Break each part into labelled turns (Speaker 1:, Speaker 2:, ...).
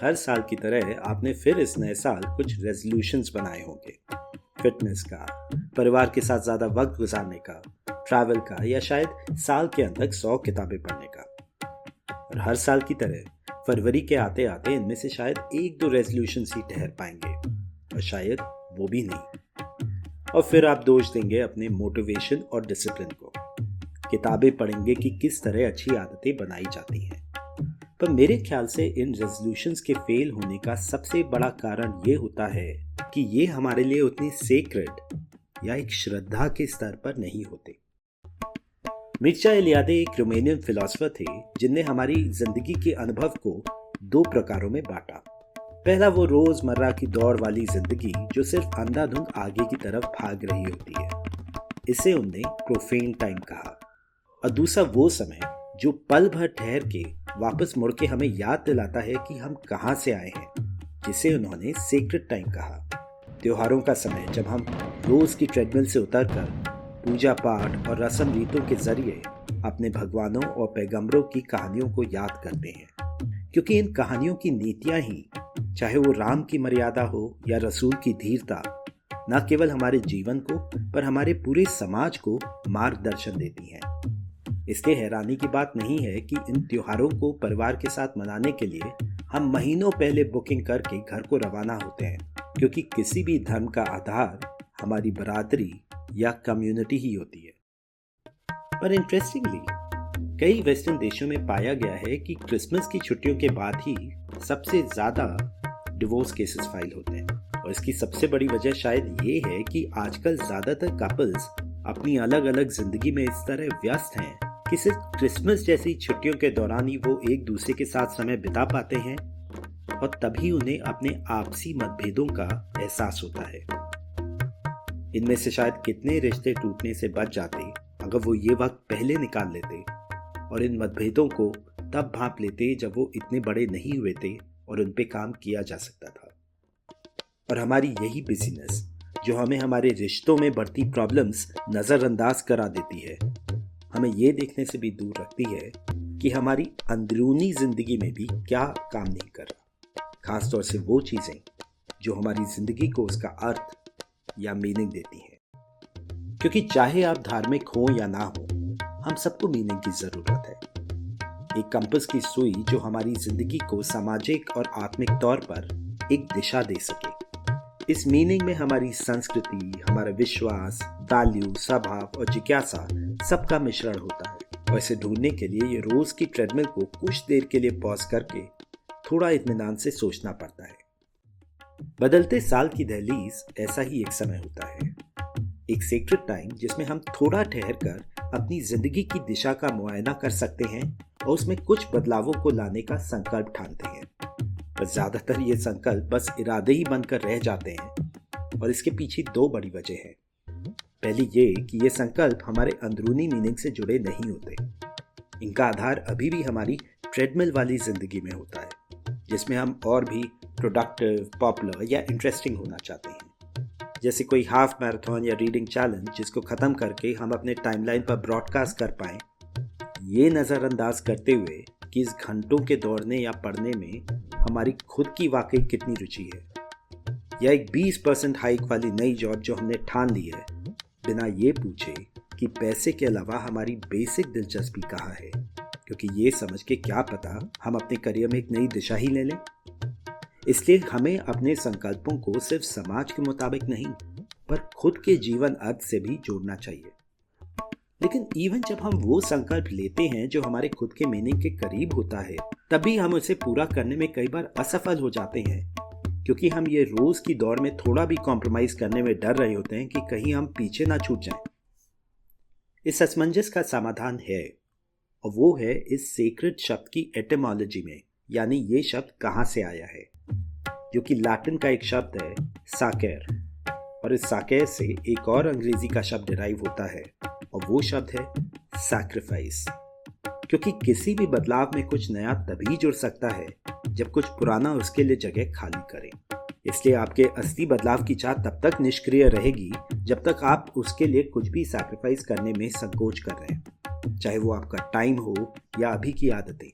Speaker 1: हर साल की तरह आपने फिर इस नए साल कुछ रेजोल्यूशंस बनाए होंगे। फिटनेस का, परिवार के साथ ज़्यादा वक्त गुजारने का, ट्रैवल का या शायद साल के अंत तक 100 किताबें पढ़ने का। और हर साल की तरह फरवरी के आते आते इनमें से शायद एक दो रेजोल्यूशंस ही ठहर पाएंगे और शायद वो भी नहीं। और फिर आप दोष देंगे अपने मोटिवेशन और डिसिप्लिन को। किताबें पढ़ेंगे कि किस तरह अच्छी आदतें बनाई जाती हैं। पर मेरे ख्याल से इन रेजोल्यूशंस के फेल होने का सबसे बड़ा कारण ये होता है कि ये हमारे लिए उतनी सेक्रेड या एक श्रद्धा के स्तर पर नहीं होते। मिर्जा एलियादी एक रोमानियन फिलोसोफर थे जिनने हमारी जिंदगी के अनुभव को दो प्रकारों में बांटा। पहला वो रोजमर्रा की दौड़ वाली जिंदगी जो सिर्फ अंधाधुंध आगे की तरफ भाग रही होती है, इसे उनने प्रोफेन टाइम कहा। और दूसरा वो समय जो पल भर ठहर के वापस मुड़ के हमें याद दिलाता है कि हम कहाँ से आए हैं, जिसे उन्होंने सेक्रेड टाइम कहा। त्योहारों का समय जब हम रोज की ट्रेडमिल से उतरकर पूजा पाठ और रस्म रीतों के जरिए अपने भगवानों और पैगंबरों की कहानियों को याद करते हैं, क्योंकि इन कहानियों की नीतियां ही, चाहे वो राम की मर्यादा हो या रसूल की धीरता, न केवल हमारे जीवन को पर हमारे पूरे समाज को मार्गदर्शन देती हैं। इसके हैरानी की बात नहीं है कि इन त्योहारों को परिवार के साथ मनाने के लिए हम महीनों पहले बुकिंग करके घर को रवाना होते हैं, क्योंकि किसी भी धर्म का आधार हमारी बरादरी या कम्युनिटी ही होती है। पर इंटरेस्टिंगली कई वेस्टर्न देशों में पाया गया है कि क्रिसमस की छुट्टियों के बाद ही सबसे ज़्यादा डिवोर्स केसेस फाइल होते हैं। और इसकी सबसे बड़ी वजह शायद ये है कि आजकल ज़्यादातर कपल्स अपनी अलग अलग जिंदगी में इस तरह व्यस्त हैं कि सिर्फ क्रिसमस जैसी छुट्टियों के दौरान ही वो एक दूसरे के साथ समय बिता पाते हैं और तभी उन्हें अपने आपसी मतभेदों का एहसास होता है। इनमें से शायद कितने रिश्ते टूटने से बच जाते अगर वो ये वक्त पहले निकाल लेते और इन मतभेदों को तब भांप लेते जब वो इतने बड़े नहीं हुए थे और उन पे काम किया जा सकता था। और हमारी यही बिजीनेस जो हमें हमारे रिश्तों में बढ़ती प्रॉब्लम्स नज़रअंदाज करा देती है, हमें ये देखने से भी दूर रखती है कि हमारी अंदरूनी जिंदगी में भी क्या काम नहीं कर रहा, खासतौर से वो चीज़ें जो हमारी जिंदगी को उसका अर्थ या मीनिंग देती हैं। क्योंकि चाहे आप धार्मिक हो या ना हो, हम सबको मीनिंग की ज़रूरत है। एक कंपास की सुई जो हमारी जिंदगी को सामाजिक और आत्मिक तौर पर एक दिशा दे सके। इस मीनिंग में हमारी संस्कृति, हमारा विश्वास, वैल्यू, स्वभाव और जिज्ञासा सबका मिश्रण होता है। और इसे ढूंढने के लिए ये रोज की ट्रेडमिल को कुछ देर के लिए पॉज करके थोड़ा इत्मीनान से सोचना पड़ता है। बदलते साल की दहलीज ऐसा ही एक समय होता है, एक सेक्रेड टाइम जिसमें हम थोड़ा ठहर कर अपनी जिंदगी की दिशा का मुआयना कर सकते हैं और उसमें कुछ बदलावों को लाने का संकल्प ठानते हैं। पर ज्यादातर ये संकल्प बस इरादे ही बनकर रह जाते हैं और इसके पीछे दो बड़ी वजह है। पहली ये कि ये संकल्प हमारे अंदरूनी मीनिंग से जुड़े नहीं होते। इनका आधार अभी भी हमारी ट्रेडमिल वाली जिंदगी में होता है, जिसमें हम और भी प्रोडक्टिव, पॉपुलर या इंटरेस्टिंग होना चाहते हैं। जैसे कोई हाफ मैराथन या रीडिंग चैलेंज जिसको ख़त्म करके हम अपने टाइमलाइन पर ब्रॉडकास्ट कर पाएँ, ये नज़रअंदाज करते हुए कि इस घंटों के दौड़ने या पढ़ने में हमारी खुद की वाकई कितनी रुचि है, या एक 20% हाइक वाली नई जॉब जो हमने ठान ली है, बिना ये पूछे कि पैसे के अलावा हमारी बेसिक दिलचस्पी कहाँ है, क्योंकि ये समझ के क्या पता हम अपने करियर में एक नई दिशा ही ले लें। इसलिए हमें अपने संकल्पों को सिर्फ समाज के मुताबिक नहीं पर खुद के जीवन अर्थ से भी जोड़ना चाहिए। लेकिन इवन जब हम वो संकल्प लेते हैं जो हमारे खुद के मीनिंग के करीब होता है, तभी हम उसे पूरा करने में कई बार असफल हो जाते हैं, क्योंकि हम ये रोज की दौड़ में थोड़ा भी कॉम्प्रोमाइज करने में डर रहे होते हैं कि कहीं हम पीछे ना छूट जाएं। इस असमंजस का समाधान है, और वो है इस सेक्रेड शब्द की एटिमोलॉजी में, यानी ये शब्द कहाँ से आया है, जो कि लैटिन का एक शब्द है साकेर, और इस साकेर से एक और अंग्रेजी का शब्द डिराइव होता है और वो शब्द है सैक्रिफाइस। क्योंकि किसी भी बदलाव में कुछ नया तभी जुड़ सकता है जब कुछ पुराना उसके लिए जगह खाली करे। इसलिए आपके असली बदलाव की चाह तब तक निष्क्रिय रहेगी जब तक आप उसके लिए कुछ भी सैक्रिफाइस करने में संकोच कर रहे हैं, चाहे वो आपका टाइम हो या अभी की आदतें।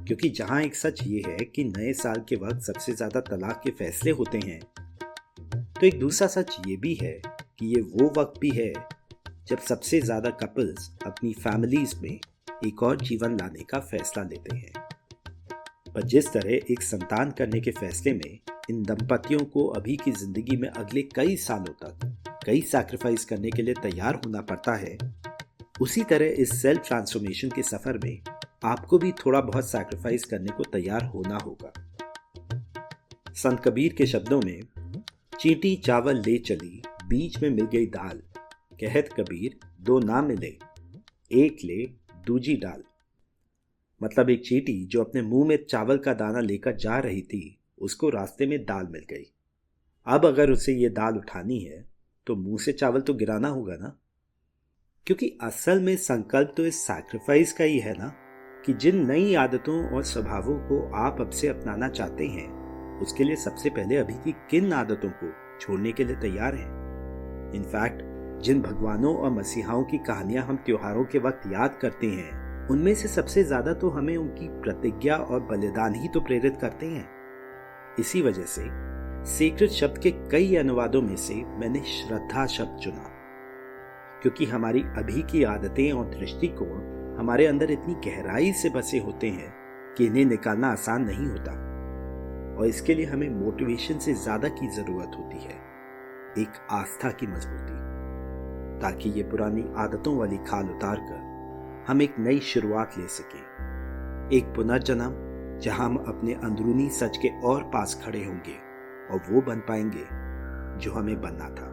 Speaker 1: क्योंकि जहां एक सच ये है कि नए साल के वक्त सबसे ज्यादा तलाक के फैसले होते हैं, तो एक दूसरा सच ये भी है कि ये वो वक्त भी है जब सबसे ज्यादा कपल्स अपनी फैमिलीज में एक और जीवन लाने का फैसला लेते हैं। पर जिस तरह एक संतान करने के फैसले में इन दंपतियों को अभी की जिंदगी में अगले कई सालों तक कई सैक्रिफाइस करने के लिए तैयार होना पड़ता है, उसी तरह इस सेल्फ ट्रांसफॉर्मेशन के सफर में आपको भी थोड़ा बहुत सैक्रिफाइस करने को तैयार होना होगा। संत कबीर के शब्दों में, चींटी चावल ले चली, बीच में मिल गई दाल, कहत कबीर दो ना मिले, एक ले दूजी डाल। मतलब एक चींटी जो अपने मुंह में चावल का दाना लेकर जा रही थी, उसको रास्ते में दाल मिल गई। अब अगर उसे ये दाल उठानी है तो मुंह से चावल तो गिराना होगा ना। क्योंकि असल में संकल्प तो इस सैक्रिफाइस का ही है ना, कि जिन नई आदतों और स्वभावों को आप अब से अपनाना चाहते हैं, उसके लिए सबसे पहले अभी की किन आदतों को छोड़ने के लिए तैयार हैं। इनफैक्ट जिन भगवानों और मसीहाओं की कहानियां हम त्योहारों के वक्त याद करते हैं, उनमें से सबसे ज्यादा तो हमें उनकी प्रतिज्ञा और बलिदान ही तो प्रेरित करते हैं। इसी वजह से सेक्रेड शब्द के कई अनुवादों में से मैंने श्रद्धा शब्द चुना, क्योंकि हमारी अभी की आदतें और दृष्टिकोण हमारे अंदर इतनी गहराई से बसे होते हैं कि इन्हें निकालना आसान नहीं होता, और इसके लिए हमें मोटिवेशन से ज्यादा की जरूरत होती है, एक आस्था की मजबूती, ताकि ये पुरानी आदतों वाली खाल उतार कर हम एक नई शुरुआत ले सकें, एक पुनर्जन्म जहां हम अपने अंदरूनी सच के और पास खड़े होंगे और वो बन पाएंगे जो हमें बनना था।